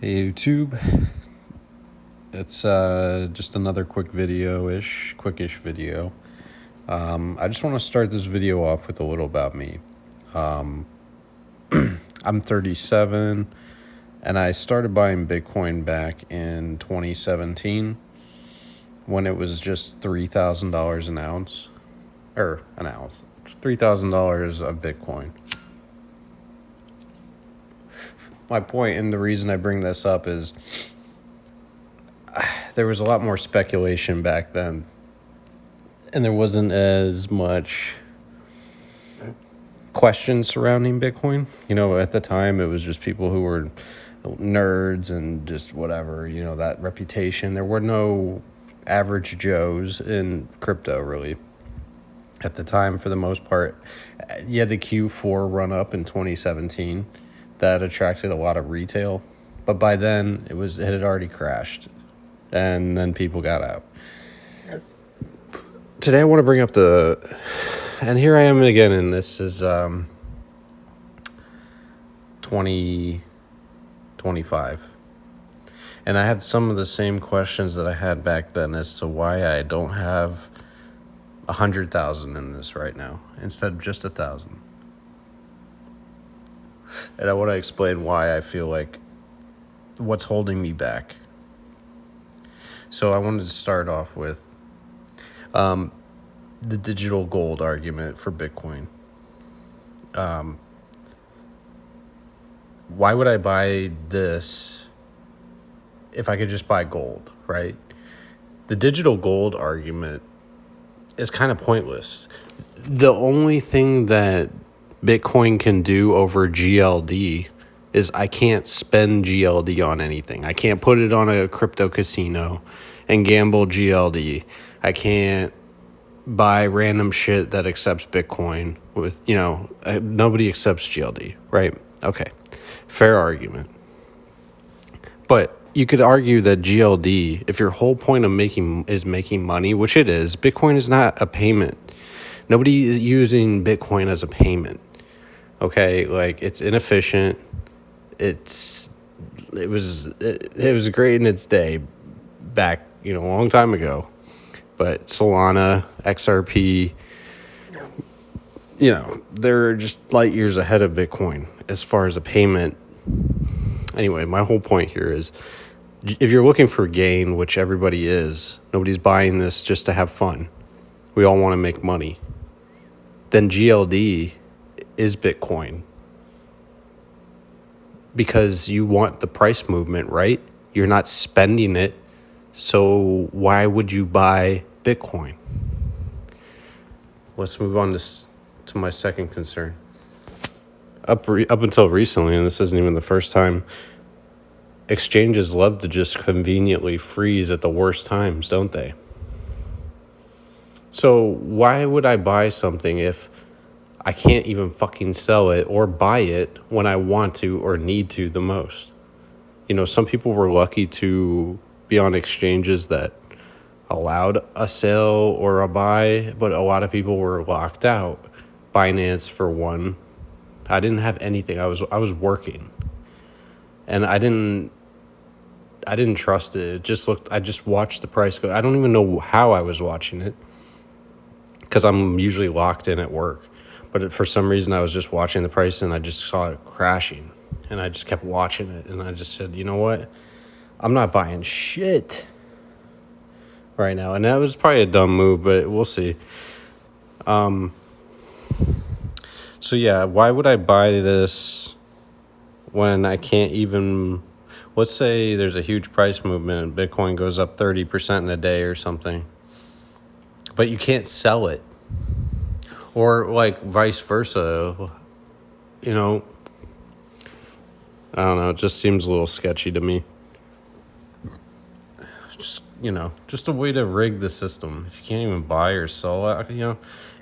Hey YouTube, it's just another quickish video. I just want to start this video off with a little about me. I'm 37, and I started buying Bitcoin back in 2017 when it was just $3,000 an ounce, $3,000 of Bitcoin. My point, and the reason I bring this up, is there was a lot more speculation back then, and there wasn't as much questions surrounding Bitcoin. At the time, it was just people who were nerds and just whatever, that reputation. There were no average Joes in crypto, really, at the time, for the most part. You had the Q4 run up in 2017 that attracted a lot of retail, but by then it had already crashed, and then people got out. Today I want to bring up and here I am again, and this is 2025, and I had some of the same questions that I had back then as to why I don't have 100,000 in this right now instead of just 1,000. And I want to explain why I feel like what's holding me back. So I wanted to start off with the digital gold argument for Bitcoin. Why would I buy this if I could just buy gold, right? The digital gold argument is kind of pointless. The only thing that Bitcoin can do over GLD is I can't spend GLD on anything. I can't put it on a crypto casino and gamble GLD. I can't buy random shit that accepts Bitcoin with, nobody accepts GLD, right? Okay, fair argument. But you could argue that GLD, if your whole point of making money, which it is, Bitcoin is not a payment. Nobody is using Bitcoin as a payment. Okay, like, it's inefficient. It was great in its day back, a long time ago. But Solana, XRP, they're just light years ahead of Bitcoin as far as a payment. Anyway, my whole point here is, if you're looking for gain, which everybody is, nobody's buying this just to have fun. We all want to make money. Then GLD is Bitcoin, because you want the price movement, right? You're not spending it, so why would you buy Bitcoin? Let's move on to my second concern. Up until recently, and this isn't even the first time, exchanges love to just conveniently freeze at the worst times, don't they? So why would I buy something if I can't even fucking sell it or buy it when I want to or need to the most? Some people were lucky to be on exchanges that allowed a sale or a buy, but a lot of people were locked out. Binance, for one. I didn't have anything. I was working, and I didn't trust it. I just watched the price go. I don't even know how I was watching it, because I'm usually locked in at work. But for some reason, I was just watching the price, and I just saw it crashing, and I just kept watching it, and I just said, you know what? I'm not buying shit right now. And that was probably a dumb move, but we'll see. So yeah, why would I buy this when I can't even... Let's say there's a huge price movement and Bitcoin goes up 30% in a day or something, but you can't sell it. Or like vice versa, I don't know, it just seems a little sketchy to me. Just a way to rig the system. If you can't even buy or sell it,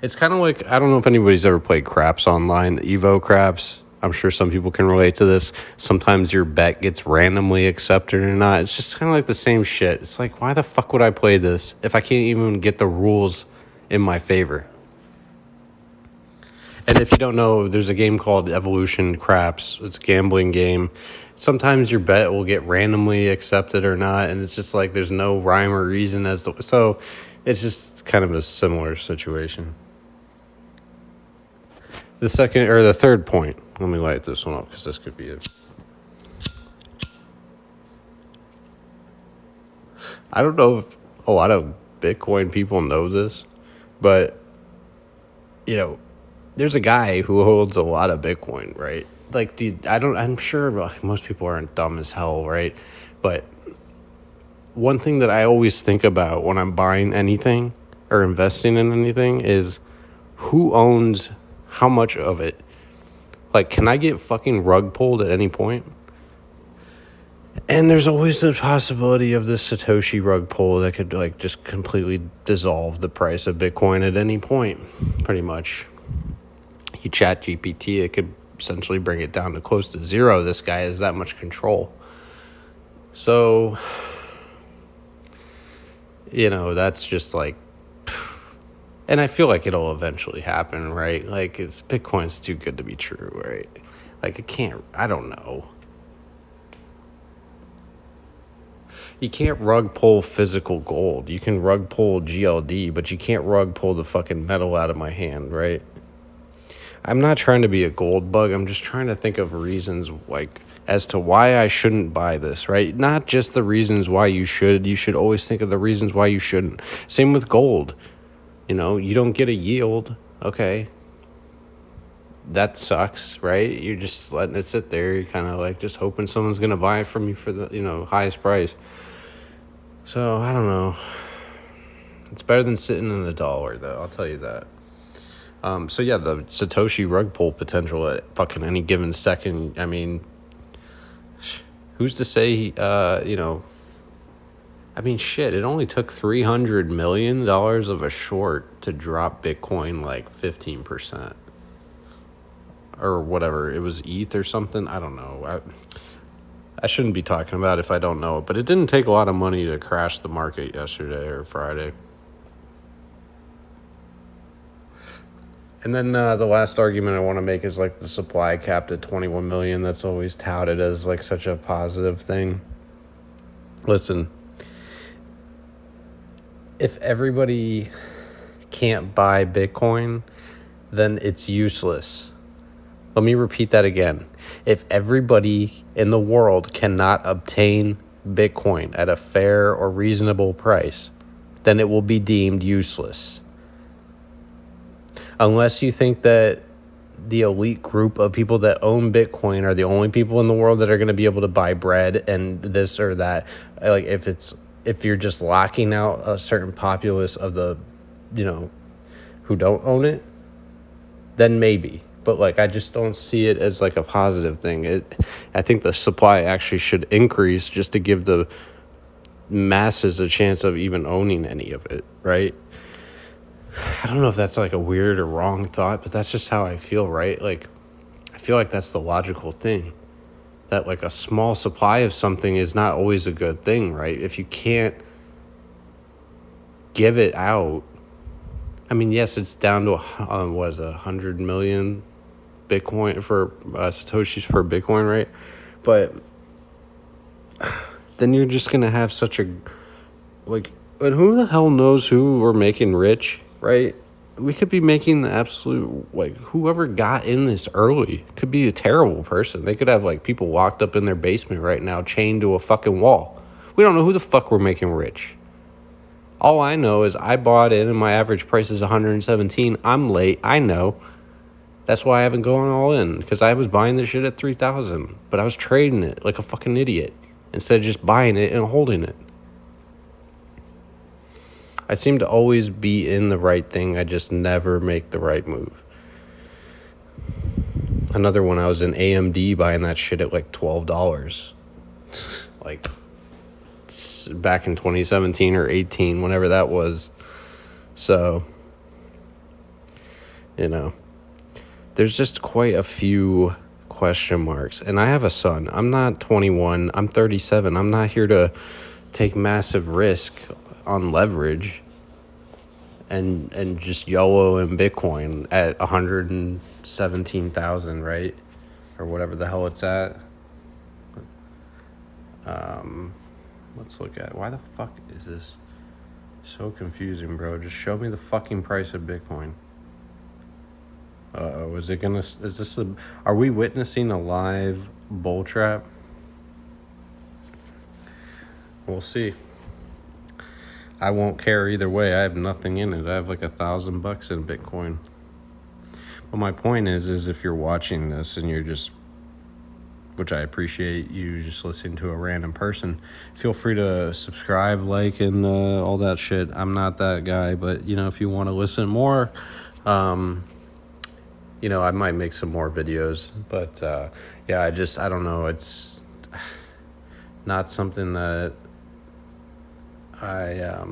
it's kind of like, I don't know if anybody's ever played craps online, Evo craps. I'm sure some people can relate to this. Sometimes your bet gets randomly accepted or not. It's just kind of like the same shit. It's like, why the fuck would I play this if I can't even get the rules in my favor? And if you don't know, there's a game called Evolution Craps. It's a gambling game. sometimes your bet will get randomly accepted or not, and it's just like there's no rhyme or reason as to, so it's just kind of a similar situation. The second or the third point, let me light this one up because this could be it. I don't know if a lot of Bitcoin people know this, but there's a guy who holds a lot of Bitcoin, right? Like, dude, I'm sure most people aren't dumb as hell, right? But one thing that I always think about when I'm buying anything or investing in anything is who owns how much of it. Like, can I get fucking rug pulled at any point? And there's always the possibility of this Satoshi rug pull that could like just completely dissolve the price of Bitcoin at any point, pretty much. You chat GPT, it could essentially bring it down to close to zero. This guy has that much control. So, that's just like, and I feel like it'll eventually happen, right? Like, Bitcoin's too good to be true, right? Like, I don't know. You can't rug pull physical gold. You can rug pull GLD, but you can't rug pull the fucking metal out of my hand, right? I'm not trying to be a gold bug. I'm just trying to think of reasons like as to why I shouldn't buy this, right? Not just the reasons why you should. You should always think of the reasons why you shouldn't. Same with gold. You don't get a yield. Okay. That sucks, right? You're just letting it sit there. You're kind of like just hoping someone's going to buy it from you for the, highest price. So, I don't know. It's better than sitting in the dollar, though. I'll tell you that. So, yeah, the Satoshi rug pull potential at fucking any given second. I mean, who's to say, shit, it only took $300 million of a short to drop Bitcoin like 15%. Or whatever. It was ETH or something. I don't know. I shouldn't be talking about it if I don't know it. But it didn't take a lot of money to crash the market yesterday or Friday. And then the last argument I want to make is like the supply capped at 21 million. That's always touted as like such a positive thing. Listen, if everybody can't buy Bitcoin, then it's useless. Let me repeat that again. If everybody in the world cannot obtain Bitcoin at a fair or reasonable price, then it will be deemed useless. Unless you think that the elite group of people that own Bitcoin are the only people in the world that are going to be able to buy bread and this or that. Like if you're just locking out a certain populace of the, who don't own it, then maybe. But like I just don't see it as like a positive thing. I think the supply actually should increase just to give the masses a chance of even owning any of it, right? I don't know if that's like a weird or wrong thought, but that's just how I feel, right? Like, I feel like that's the logical thing. That like a small supply of something is not always a good thing, right? If you can't give it out, I mean, yes, it's down to 100 million Bitcoin for Satoshis per Bitcoin, right? But then you're just gonna have such a like, and who the hell knows who we're making rich? Right? We could be making the absolute, like, whoever got in this early could be a terrible person. They could have, like, people locked up in their basement right now, chained to a fucking wall. We don't know who the fuck we're making rich. All I know is I bought in and my average price is 117. I'm late. I know. That's why I haven't gone all in, because I was buying this shit at 3,000, but I was trading it like a fucking idiot instead of just buying it and holding it. I seem to always be in the right thing. I just never make the right move. Another one, I was in AMD buying that shit at like $12. Like, back in 2017 or 18, whenever that was. So, there's just quite a few question marks. And I have a son. I'm not 21. I'm 37. I'm not here to take massive risk on leverage and just YOLO in Bitcoin at 117,000, right? Or whatever the hell it's at. Let's look at it. Why the fuck is this so confusing, bro? Just show me the fucking price of Bitcoin. Are we witnessing a live bull trap? We'll see. I won't care either way. I have nothing in it. I have like $1,000 in Bitcoin. But my point is if you're watching this and you're just, which I appreciate you just listening to a random person, feel free to subscribe, like, and all that shit. I'm not that guy, but if you want to listen more, I might make some more videos. But I don't know. It's not something that I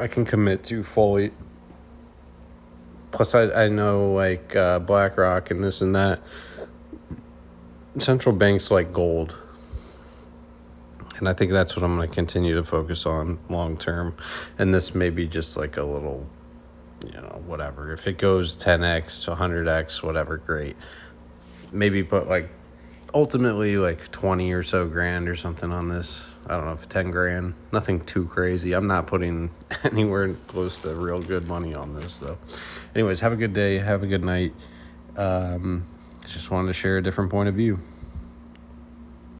can commit to fully. Plus, I know like BlackRock and this and that. Central banks like gold. And I think that's what I'm going to continue to focus on long term. And this may be just like a little, whatever. If it goes 10x to 100x, whatever, great. Maybe put like ultimately like 20 or so grand or something on this. I don't know, if 10 grand, nothing too crazy. I'm not putting anywhere close to real good money on this though. Anyways, have a good day. Have a good night. Just wanted to share a different point of view.